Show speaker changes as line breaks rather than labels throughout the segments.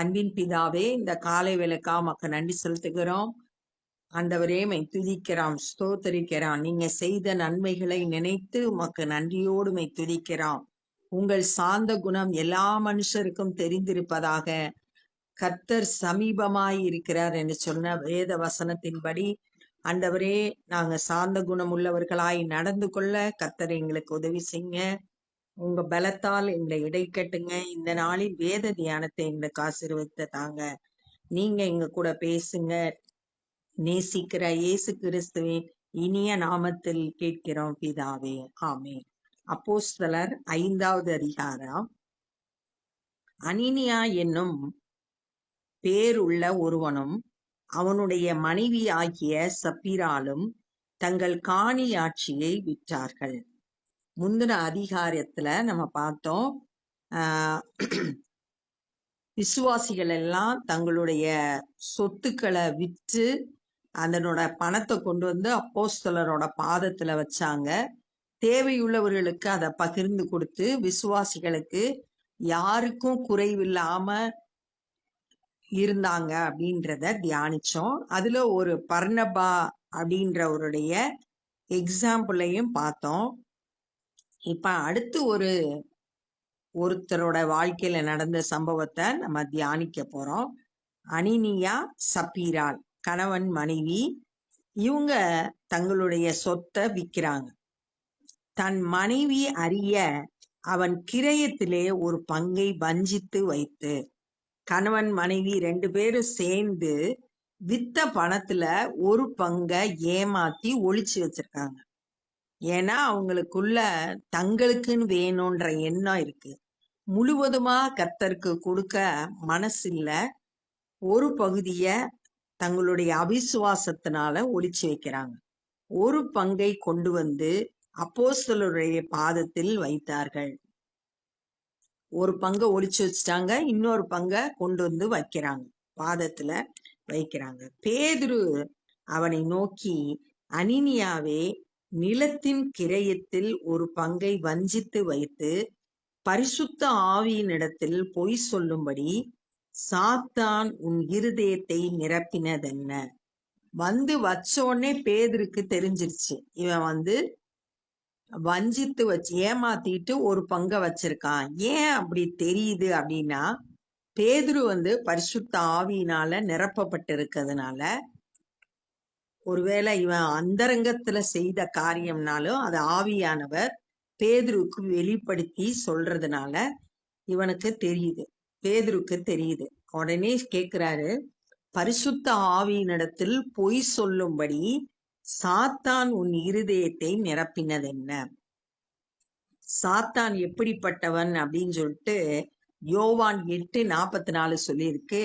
அன்பின் பிதாவே, இந்த காலை வேளைக்கா உமக்கு நன்றி செலுத்துகிறோம். ஆண்டவரே, மை துதிக்கிறோம், ஸ்தோத்தரிக்கிறோம். நீங்க செய்த நன்மைகளை நினைத்து உமக்கு நன்றியோடு மை துதிக்கிறோம். உங்கள் சாந்த குணம் எல்லா மனுஷருக்கும் தெரிந்திருப்பதாக. கர்த்தர் சமீபமாய் இருக்கிறார் என்று சொன்ன வேத வசனத்தின்படி ஆண்டவரே, நாங்க சாந்த குணம் உள்ளவர்களாய் நடந்து கொள்ள கர்த்தர் எங்களுக்கு உதவி செய்யுங்க. உங்க பலத்தால் எங்களை இடைக்கட்டுங்க. இந்த நாளில் வேத தியானத்தை எங்களுக்கு ஆசீர்வதித்து தாங்க. நீங்க எங்க கூட பேசுங்க. நேசிக்கிற இயேசு கிறிஸ்துவின் இனிய நாமத்தில் கேட்கிறோம் பிதாவே, ஆமென். அப்போஸ்தலர் 5வது அதிகாரம். அனனியா என்னும் பேருள்ள ஒருவனும் அவனுடைய மனைவி ஆகிய சப்பீராலும் தங்கள் காணியாட்சியை விற்றார்கள். முந்தின அதிகாரத்துல நம்ம பார்த்தோம், ஆஹ் விசுவாசிகள் எல்லாம் தங்களுடைய சொத்துக்களை விற்று அதனோட பணத்தை கொண்டு வந்து அப்போஸ்தலரோட பாதத்துல வச்சாங்க. தேவையுள்ளவர்களுக்கு அதை பகிர்ந்து கொடுத்து விசுவாசிகளுக்கு யாருக்கும் குறைவில்லாம இருந்தாங்க அப்படின்றத தியானிச்சோம். அதுல ஒரு பர்னபா அப்படின்றவருடைய எக்ஸாம்பிளையும் பார்த்தோம். இப்ப அடுத்து ஒருத்தரோட வாழ்க்கையில நடந்த சம்பவத்தை நம்ம தியானிக்க போறோம். அனினியா சப்பீரால் கணவன் மனைவி, இவங்க தங்களுடைய சொத்தை விற்கிறாங்க. தன் மனைவி அறிய அவன் கிரயத்திலே ஒரு பங்கை வஞ்சித்து வைத்து, கணவன் மனைவி 2 பேரும் சேர்ந்து வித்த பணத்துல ஒரு பங்கை ஏமாத்தி ஒளிச்சு வச்சிருக்காங்க. ஏன்னா அவங்களுக்குள்ள தங்களுக்குன்னு வேணும்ன்ற எண்ணம் இருக்கு. முழுவதுமா கர்த்தருக்கு கொடுக்க மனசு இல்ல. ஒரு பகுதிய தங்களுடைய அவிசுவாசத்தினால ஒளிச்சு வைக்கிறாங்க. ஒரு பங்கை கொண்டு வந்து அப்போஸ்தலருடைய பாதத்தில் வைத்தார்கள். ஒரு பங்கை ஒளிச்சு வச்சுட்டாங்க, இன்னொரு பங்கை கொண்டு வந்து வைக்கிறாங்க, பாதத்துல வைக்கிறாங்க. பேதுரு அவனை நோக்கி, அனினியாவே, நிலத்தின் கிரயத்தில் ஒரு பங்கை வஞ்சித்து வைத்து பரிசுத்த ஆவியினிடத்தில் பொய் சொல்லும்படி சாத்தான் உன் இருதயத்தை நிரப்பினதென்ன? வந்து வச்சோடனே பேதுருக்கு தெரிஞ்சிருச்சு, இவன் வஞ்சித்து வச்சு ஏமாத்திட்டு ஒரு பங்கை வச்சிருக்கான். ஏன் அப்படி தெரியுது அப்படின்னா, பேதுரு பரிசுத்த ஆவியினால நிரப்பப்பட்டு இருக்கிறதுனால, ஒருவேளை இவன் அந்தரங்கத்துல செய்த காரியம்னாலும் அது ஆவியானவர் பேதுருக்கு வெளிப்படுத்தி சொல்றதுனால பேதுருக்கு தெரியுது. உடனே கேக்குறாரு, பரிசுத்த ஆவியினிடத்தில் பொய் சொல்லும்படி சாத்தான் உன் இருதயத்தை நிரப்பினதென்ன? சாத்தான் எப்படிப்பட்டவன் அப்படின்னு சொல்லிட்டு யோவான் 8:44 சொல்லியிருக்கு.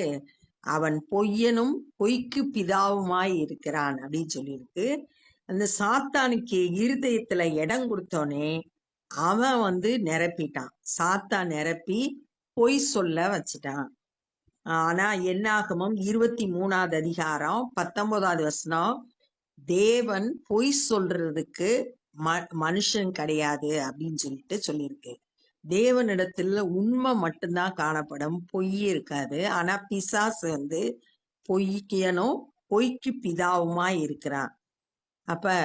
அவன் பொய்யனும் பொய்க்கு பிதாவுமாய் இருக்கிறான் அப்படின்னு சொல்லியிருக்கு. அந்த சாத்தானுக்கு இருதயத்துல இடம் கொடுத்தோனே அவன் நிரப்பிட்டான். சாத்தான் நிரப்பி பொய் சொல்ல வச்சுட்டான். ஆனா என்னாகமம் 23வது அதிகாரம் 19வது வசனம், தேவன் பொய் சொல்றதுக்கு மனுஷன் கிடையாது அப்படின்னு சொல்லிட்டு சொல்லியிருக்கு. தேவனிடத்துல உண்மை மட்டும்தான் காணப்படும், பொய் இருக்காது. ஆனா பிசாசு பொய்யனும் பொய்க்கு பிதாவுமா இருக்கிறான். அப்ப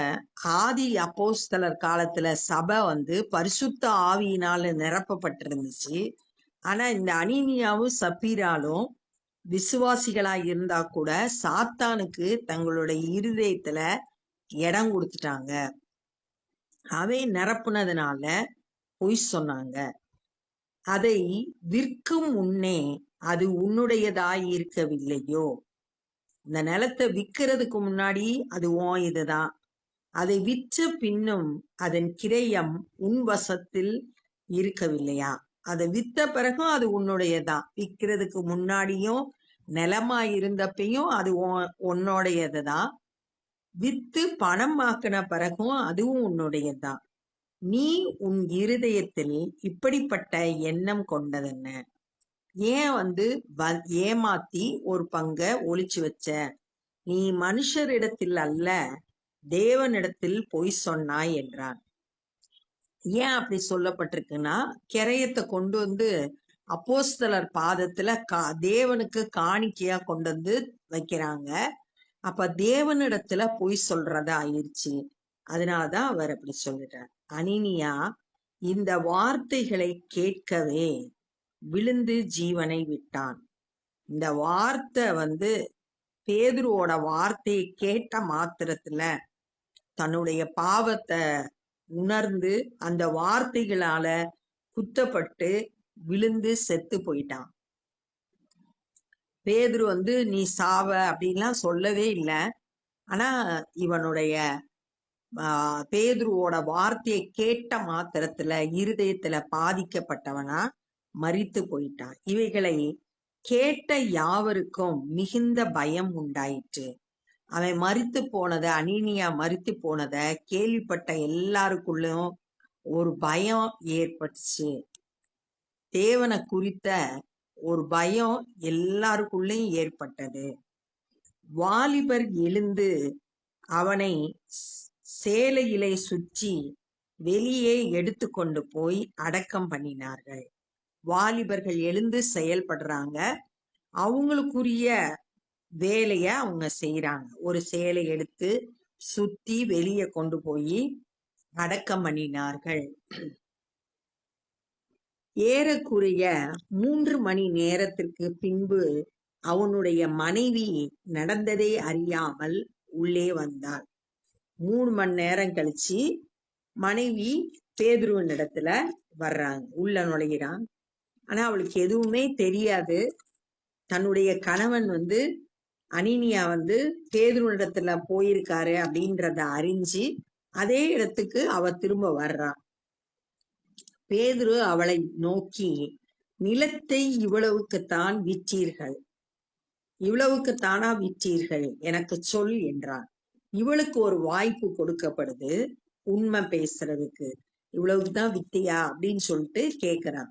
ஆதி அப்போஸ்தலர் காலத்துல சபை பரிசுத்த ஆவியினால நிரப்பப்பட்டிருந்துச்சு. ஆனா இந்த அனீனியாவும் சப்பீராலும் விசுவாசிகளா இருந்தா கூட சாத்தானுக்கு தங்களுடைய இருதயத்துல இடம் கொடுத்துட்டாங்க. அவை நிரப்புனதுனால பொய் சொன்னாங்க. அதை விற்கும் முன்னே அது உன்னுடையதாய் இருக்கவில்லையோ? இந்த நிலத்தை விற்கிறதுக்கு முன்னாடி அது உன் இதுதான். அதை விற்ற பின்னும் அதன் கிரயம் உன் வசத்தில் இருக்கவில்லையா? அதை வித்த பிறகும் அது உன்னுடையதான். விற்கிறதுக்கு முன்னாடியும் நிலமா இருந்தப்பையும் அது உன்னுடையதுதான். வித்து பணமாக்கின பிறகும் அதுவும் உன்னுடையதுதான். நீ உன் இருதயத்தில் இப்படிப்பட்ட எண்ணம் கொண்டதென்ன? ஏன் ஏமாத்தி ஒரு பங்கை ஒளிச்சு வச்ச? நீ மனுஷரிடத்தில் அல்ல, தேவனிடத்தில் பொய் சொன்னாய் என்றான். ஏன் அப்படி சொல்லப்பட்டிருக்குன்னா, கிரயத்தை கொண்டு அப்போஸ்தலர் பாதத்துல தேவனுக்கு காணிக்கையா கொண்டு வந்து வைக்கிறாங்க. அப்ப தேவனிடத்துல பொய் சொல்றதா ஆயிருச்சு. அதனாலதான் அவர் அப்படி சொல்லிட்டார். அனீனியா இந்த வார்த்தைகளை கேட்கவே விழுந்து ஜீவனை விட்டான். இந்த வார்த்தை பேதுருவோட வார்த்தையை கேட்ட மாத்திரத்துல தன்னுடைய பாவத்தை உணர்ந்து அந்த வார்த்தைகளால குத்தப்பட்டு விழுந்து செத்து போயிட்டான். பேதுரு நீ சாவ அப்படின்லாம் சொல்லவே இல்லை. ஆனா இவனுடைய பேதுருவோட வார்த்தையை கேட்ட மாத்திரத்துல இருதயத்துல பாதிக்கப்பட்டவனா மரித்து போயிட்டான். இவைகளை கேட்ட யாவருக்கும் மிகுந்த பயம் உண்டாயிற்று. அவன் மரித்து போனத, அனீனியா மரித்து போனத கேள்விப்பட்ட எல்லாருக்குள்ளும் ஒரு பயம் ஏற்பட்டுச்சு. தேவனை குறித்த ஒரு பயம் எல்லாருக்குள்ளேயும் ஏற்பட்டது. வாலிபர் எழுந்து அவனை சேலையிலே சுற்றி வெளியே எடுத்து கொண்டு போய் அடக்கம் பண்ணினார்கள். வாலிபர்கள் எழுந்து செயல்படுறாங்க. அவங்களுக்குரிய வேலைய அவங்க செய்யறாங்க. ஒரு சேலை எடுத்து சுத்தி வெளியே கொண்டு போய் அடக்கம் பண்ணினார்கள். ஏறக்குறைய 3 மணி நேரத்திற்கு பின்பு அவனுடைய மனைவி நடந்ததை அறியாமல் உள்ளே வந்தாள். 3 மணி நேரம் கழிச்சு மனைவி பேதுருவின் இடத்துல வர்றாங்க, உள்ள நுழைகிறான். ஆனா அவளுக்கு எதுவுமே தெரியாது. தன்னுடைய கணவன் அனீனியா பேதுருவினிடத்துல போயிருக்காரு அப்படின்றத அறிஞ்சு அதே இடத்துக்கு அவ திரும்ப வர்றான். பேதுரு அவளை நோக்கி, நிலத்தை இவ்வளவுக்குத்தான் விற்றீர்கள், இவ்வளவுக்குத்தானா விற்றீர்கள், எனக்கு சொல் என்றான். இவளுக்கு ஒரு வாய்ப்பு கொடுக்கப்படுது உண்மை பேசுறதுக்கு. இவ்வளவுக்குதான் வித்தியா அப்படின்னு சொல்லிட்டு கேக்குறான்.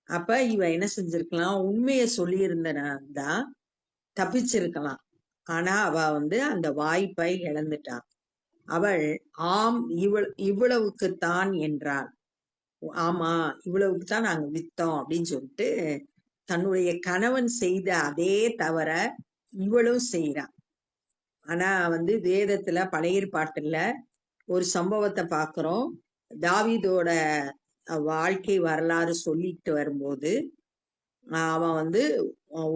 அப்ப இவ என்ன செஞ்சிருக்கலாம், உண்மைய சொல்லி இருந்ததான் தப்பிச்சிருக்கலாம். ஆனா அவ அந்த வாய்ப்பை இழந்துட்டான். அவள் ஆம் இவ்வளவுக்குத்தான் என்றாள். ஆமா இவ்வளவுக்குத்தான் நாங்க வித்தோம் அப்படின்னு சொல்லிட்டு தன்னுடைய கணவன் செய்த அதே தவற இவளும் செய்யறான். ஆனா வேதத்துல பழைய ஏற்பாட்டுல ஒரு சம்பவத்தை பாக்குறோம். தாவீதோட வாழ்க்கை வரலாறு சொல்லிட்டு வரும்போது அவன்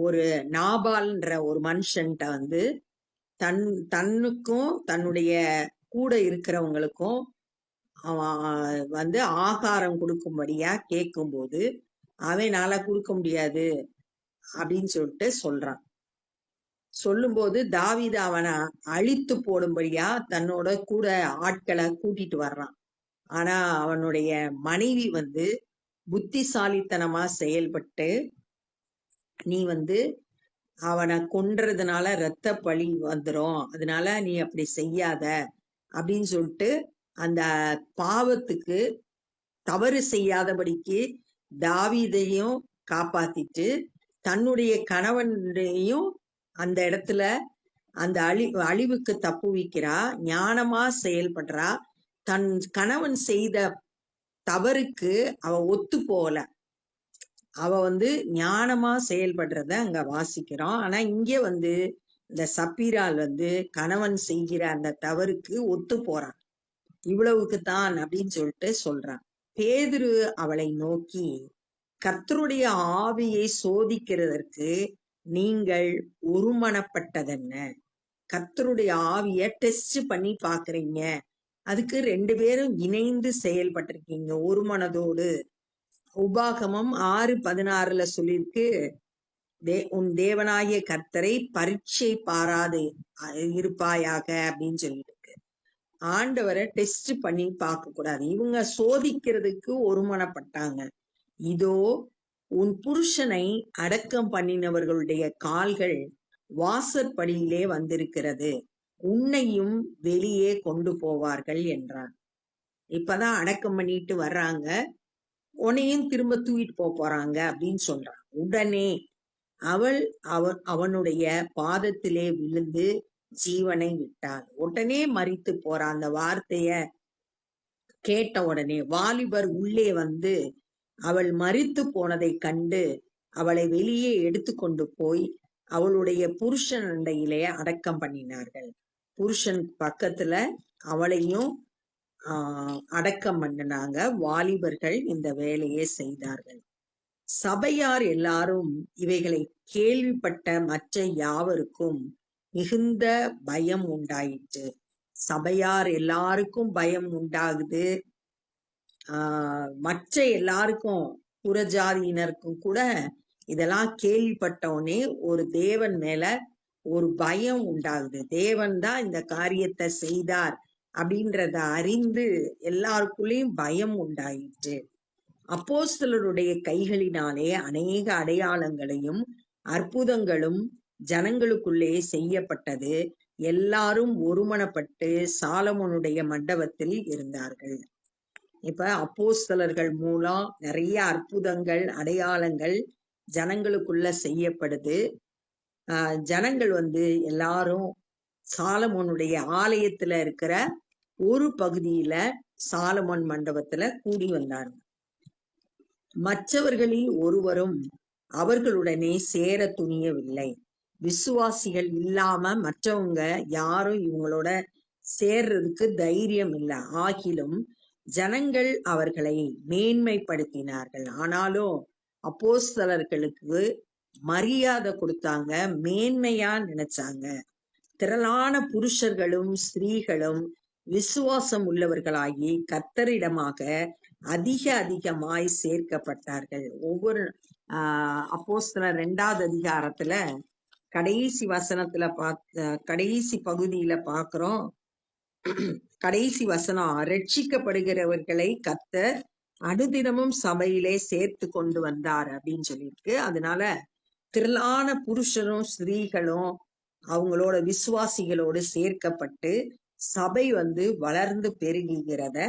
ஒரு நாபால்ன்ற ஒரு மனுஷன்ட்ட தன்னுக்கும் தன்னுடைய கூட இருக்கிறவங்களுக்கும் அவன் ஆகாரம் கொடுக்கும்படியா கேட்கும்போது அவனால கொடுக்க முடியாது அப்படின்னு சொல்லிட்டு சொல்றான். சொல்லும்போது தாவீது அவனை அழித்து போடும்படியா தன்னோட கூட ஆட்களை கூட்டிட்டு வர்றான். ஆனா அவனுடைய மனைவி புத்திசாலித்தனமா செயல்பட்டு, நீ அவனை கொன்றதுனால இரத்த பழி வந்துரும், அதனால நீ அப்படி செய்யாத அப்படின்னு சொல்லிட்டு அந்த பாவத்துக்கு தவறு செய்யாதபடிக்கு தாவீதையும் காப்பாத்திட்டு தன்னுடைய கணவனையும் அந்த இடத்துல அந்த அழிவுக்கு தப்புவிக்கிறா. ஞானமா செயல்படுறா. தன் கணவன் செய்த தவறுக்கு அவ ஒத்து போகல. அவ ஞானமா செயல்படுறத அங்க வாசிக்கிறோம். ஆனா இங்க இந்த சப்பீரால் கணவன் செய்கிற அந்த தவறுக்கு ஒத்து போறான். இவ்வளவுக்குத்தான் அப்படின்னு சொல்லிட்டு சொல்றான். பேதுரு அவளை நோக்கி, கர்த்தருடைய ஆவியை சோதிக்கிறதற்கு நீங்கள் ஒருமனப்பட்டதென்ன? கர்த்தருடைய ஆவிய டெஸ்ட் பண்ணி பாக்குறீங்க, அதுக்கு 2 பேரும் இணைந்து செயல்பட்டிருக்கீங்க ஒரு மனதோடு. உபாகமம் 6:16 சொல்லிருக்கு, உன் தேவனாகிய கர்த்தரை பரீட்சை பாராது இருப்பாயாக அப்படின்னு சொல்லிட்டு இருக்கு. ஆண்டவரை டெஸ்ட் பண்ணி பார்க்க கூடாது. இவங்க சோதிக்கிறதுக்கு ஒருமனப்பட்டாங்க. இதோ உன் புருஷனை அடக்கம் பண்ணினவர்களுடைய கால்கள் வாசற்படியிலே வந்திருக்கிறது, உன்னையும் வெளியே கொண்டு போவார்கள் என்றான். இப்பதான் அடக்கம் பண்ணிட்டு வர்றாங்க, உன்னையும் திரும்ப தூக்கிட்டு போறாங்க அப்படின்னு சொல்றான். உடனே அவனுடைய பாதத்திலே விழுந்து ஜீவனை விட்டாள். உடனே மரித்து போறான். அந்த வார்த்தைய கேட்ட உடனே வாலிபர் உள்ளே அவள் மரித்து போனதை கண்டு அவளை வெளியே எடுத்து கொண்டு போய் அவளுடைய புருஷன் அண்டையிலே அடக்கம் பண்ணினார்கள். புருஷன் பக்கத்துல அவளையும் அடக்கம் பண்ணினாங்க. வாலிபர்கள் இந்த வேலையை செய்தார்கள். சபையார் எல்லாரும் இவைகளை கேள்விப்பட்ட மற்ற யாவருக்கும் மிகுந்த பயம் உண்டாயிற்று. சபையார் எல்லாருக்கும் பயம் உண்டாகுது. மற்ற எல்லாருக்கும் புறஜாதியினருக்கும் கூட இதெல்லாம் கேள்விப்பட்டவுடனே ஒரு தேவன் மேல ஒரு பயம் உண்டாகுது. தேவன் தான் இந்த காரியத்தை செய்தார் அப்படின்றத அறிந்து எல்லாருக்குள்ளேயும் பயம் உண்டாயிற்று. அப்போஸ்தலருடைய கைகளினாலே அநேக அடையாளங்களையும் அற்புதங்களும் ஜனங்களுக்குள்ளே செய்யப்பட்டது. எல்லாரும் ஒருமனப்பட்டு சாலமோனுடைய மண்டபத்தில் இருந்தார்கள். இப்ப அப்போஸ்தலர்கள் மூலம் நிறைய அற்புதங்கள் அடையாளங்கள் ஜனங்களுக்குள்ள செய்யப்படுது. ஜனங்கள் எல்லாரும் சாலமோனுடைய ஆலயத்துல இருக்கிற ஒரு பகுதியில சாலமோன் மண்டபத்துல கூடி வந்தார்கள். மற்றவர்களில் ஒருவரும் அவர்களுடனே சேர துணியவில்லை. விசுவாசிகள் இல்லாம மற்றவங்க யாரும் இவங்களோட சேர்றதுக்கு தைரியம் இல்லை. ஆகிலும் ஜனங்கள் அவர்களை மேன்மைப்படுத்தினார்கள். ஆனாலும் அப்போஸ்தலர்களுக்கு மரியாதை கொடுத்தாங்க, மேன்மையா நினைச்சாங்க. திரளான புருஷர்களும் ஸ்திரீகளும் விசுவாசம் உள்ளவர்களாகி கர்த்தரிடமாக அதிகமாய் சேர்க்கப்பட்டார்கள். ஒவ்வொரு அப்போஸ்தலர் 2வது அதிகாரத்துல கடைசி வசனத்துல கடைசி பகுதியில பாக்குறோம். கடைசி வசனம், ரட்சிக்கப்படுகிறவர்களை கர்த்தர் அனுதினமும் சபையிலே சேர்த்து கொண்டு வந்தார் அப்படின்னு சொல்லியிருக்கு. அதனால திரளான புருஷரும் ஸ்திரீகளும் அவங்களோட விசுவாசிகளோடு சேர்க்கப்பட்டு சபை வளர்ந்து பெருகுகிறத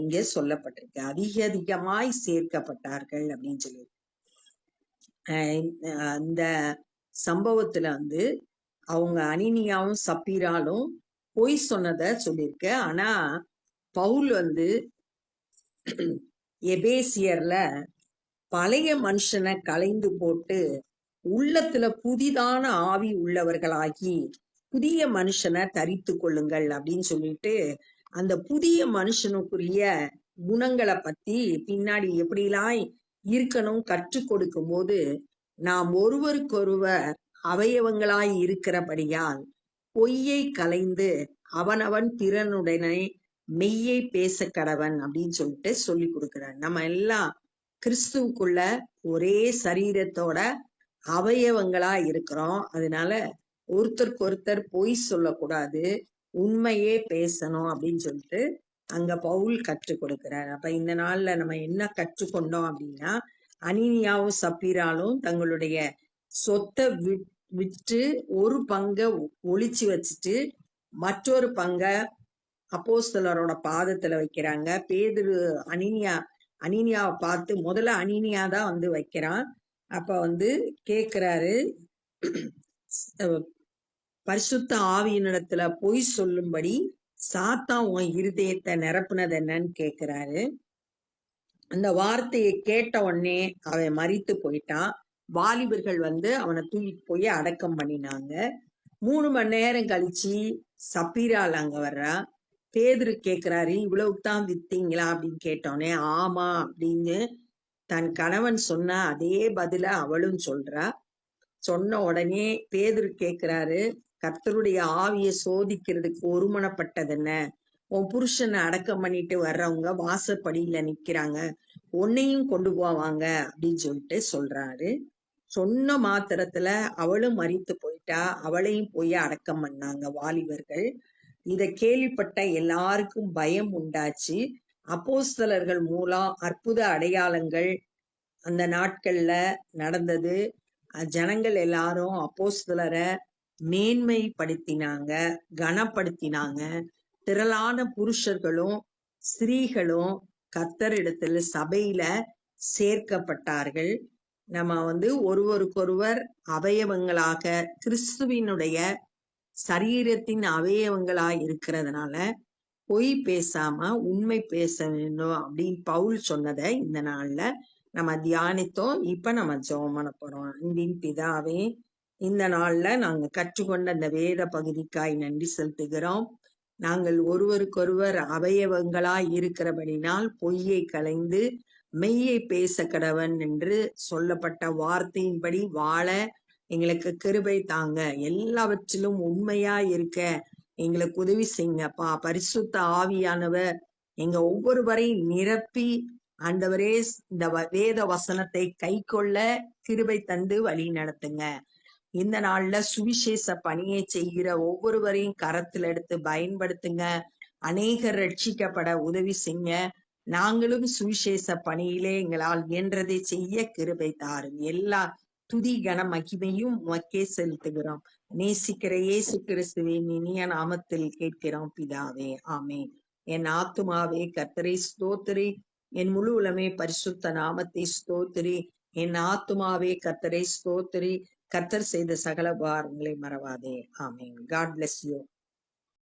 இங்க சொல்லப்பட்டிருக்கு. அதிகமாய் சேர்க்கப்பட்டார்கள் அப்படின்னு சொல்லி இந்த சம்பவத்துல அவங்க அனினியாவும் சப்பீராலும் பொய் சொன்னத சொல்லியிருக்கு. ஆனா பவுல் எபேசியர்ல பழைய மனுஷனை களைந்து போட்டு உள்ளத்துல புதிதான ஆவி உள்ளவர்களாகி புதிய மனுஷனை தரித்து கொள்ளுங்கள் அப்படின்னு சொல்லிட்டு அந்த புதிய மனுஷனுக்குரிய குணங்களை பத்தி பின்னாடி எப்படிலாம் இருக்கணும் கற்றுக் கொடுக்கும் போது, நாம் ஒருவருக்கொருவர் அவயவங்களாய் இருக்கிறபடியால் பொய்யை கலைந்து அவனவன் பிறனுடனே மெய்யை பேச கடவன் அப்படின்னு சொல்லிட்டு சொல்லி கொடுக்கிறார். நம்ம எல்லாம் கிறிஸ்துவுக்குள்ள ஒரே சரீரத்தோட அவயவங்களா இருக்கிறோம். அதனால ஒருத்தருக்கு ஒருத்தர் பொய் சொல்லக்கூடாது, உண்மையே பேசணும் அப்படின்னு சொல்லிட்டு அங்க பவுல் கற்றுக் கொடுக்கிறார். அப்ப இந்த நாள்ல நம்ம என்ன கற்றுக்கொண்டோம் அப்படின்னா, அனினியாவும் சப்பீராலும் தங்களுடைய சொத்தை விற்று ஒரு பங்கை ஒளிச்சு வச்சுட்டு மற்றொரு பங்கை அப்போஸ்தலரோட பாதத்துல வைக்கிறாங்க. பேதுரு அனினியாவை பார்த்து முதல்ல அனினியா தான் வைக்கிறான். அப்ப கேக்குறாரு, பரிசுத்த ஆவியினிடத்துல பொய் சொல்லும்படி சாத்தான் உன் இருதயத்தை நிரப்புனது என்னன்னு கேக்குறாரு. அந்த வார்த்தையை கேட்ட உடனே அவன் மரித்து போயிட்டான். வாலிபர்கள் அவனை தூக்கிட்டு போய் அடக்கம் பண்ணினாங்க. 3 மணி நேரம் கழிச்சு சப்பீரால் அங்க வர்றா. பேதுரு கேக்குறாரு, இவ்வளவுதான் வித்தீங்களா அப்படின்னு கேட்டோன்னே ஆமா அப்படின்னு தன் கணவன் சொன்ன அதே பதில அவளும் சொல்றா. சொன்ன உடனே பேதுரு கேக்குறாரு, கர்த்தருடைய ஆவியை சோதிக்கிறதுக்கு ஒருமனப்பட்டது என்ன? உன் புருஷனை அடக்கம் பண்ணிட்டு வர்றவங்க வாசப்படியில நிக்கிறாங்க, உன்னையும் கொண்டு போவாங்க அப்படின்னு சொல்லிட்டு சொல்றாரு. சொன்ன மாத்திரத்துல அவளும் மரித்து போயிட்டா. அவளையும் போய் அடக்கம் பண்ணாங்க வாலிபர்கள். இத கேள்விப்பட்ட எல்லாருக்கும் பயம் உண்டாச்சு. அப்போஸ்தலர்கள் மூலம் அற்புத அடையாளங்கள் அந்த நாட்கள்ல நடந்தது. ஜனங்கள் எல்லாரும் அப்போஸ்தலரை மேன்மைப்படுத்தினாங்க, கனப்படுத்தினாங்க. திரளான புருஷர்களும் ஸ்திரீகளும் கர்த்தரிடத்துல சபையில சேர்க்கப்பட்டார்கள். நம்ம ஒருவருக்கொருவர் அவயவங்களாக கிறிஸ்துவினுடைய சரீரத்தின் அவயவங்களாய் இருக்கிறதுனால பொய் பேசாம உண்மை பேச வேண்டும் அப்படின்னு பவுல் சொன்னதை இந்த நாள்ல நம்ம தியானித்தோம். இப்ப நம்ம ஜெபம் பண்ண போறோம். அன்பின் பிதாவே, இந்த நாள்ல நாங்க கற்றுக்கொண்ட அந்த வேத பகுதிக்காய் நன்றி செலுத்துகிறோம். நாங்கள் ஒருவருக்கொருவர் அவயவங்களாய் இருக்கிறபடினால் பொய்யை களைந்து மெய்யை பேச கடவன் என்று சொல்லப்பட்ட வார்த்தையின்படி வாழ எங்களுக்கு கிருபை தாங்க. எல்லாவற்றிலும் உண்மையா இருக்க எங்களுக்கு உதவி செய்யுங்கப்பா. பரிசுத்த ஆவியானவர் எங்க ஒவ்வொருவரையும் நிரப்பி ஆண்டவரே இந்த வேத வசனத்தை கைக்கொள்ள கிருபை தந்து வழி நடத்துங்க. இந்த நாள்ல சுவிசேஷ பணியை செய்கிற ஒவ்வொருவரையும் கரத்தில் எடுத்து பயன்படுத்துங்க. அநேகர் ரட்சிக்கப்பட உதவி செய்யுங்க. நாங்களும் சுவிசேஷ பணியிலே எங்களால் இயன்றதை செய்ய கிருபை தாரும். எல்லா துதி கன மகிமையும் உமக்கே செலுத்துகிறோம். நேசிக்கிற இயேசு கிறிஸ்துவின் இனிய நாமத்தில் கேட்கிறோம் பிதாவே, ஆமென். என் ஆத்துமாவே கர்த்தரை ஸ்தோத்திரி, என் முழு உலமே பரிசுத்த நாமத்தை ஸ்தோத்திரி. என் ஆத்துமாவே கர்த்தரை ஸ்தோத்திரி, கர்த்தர் செய்த சகல உபகாரங்களை மறவாதே. ஆமென். God bless you.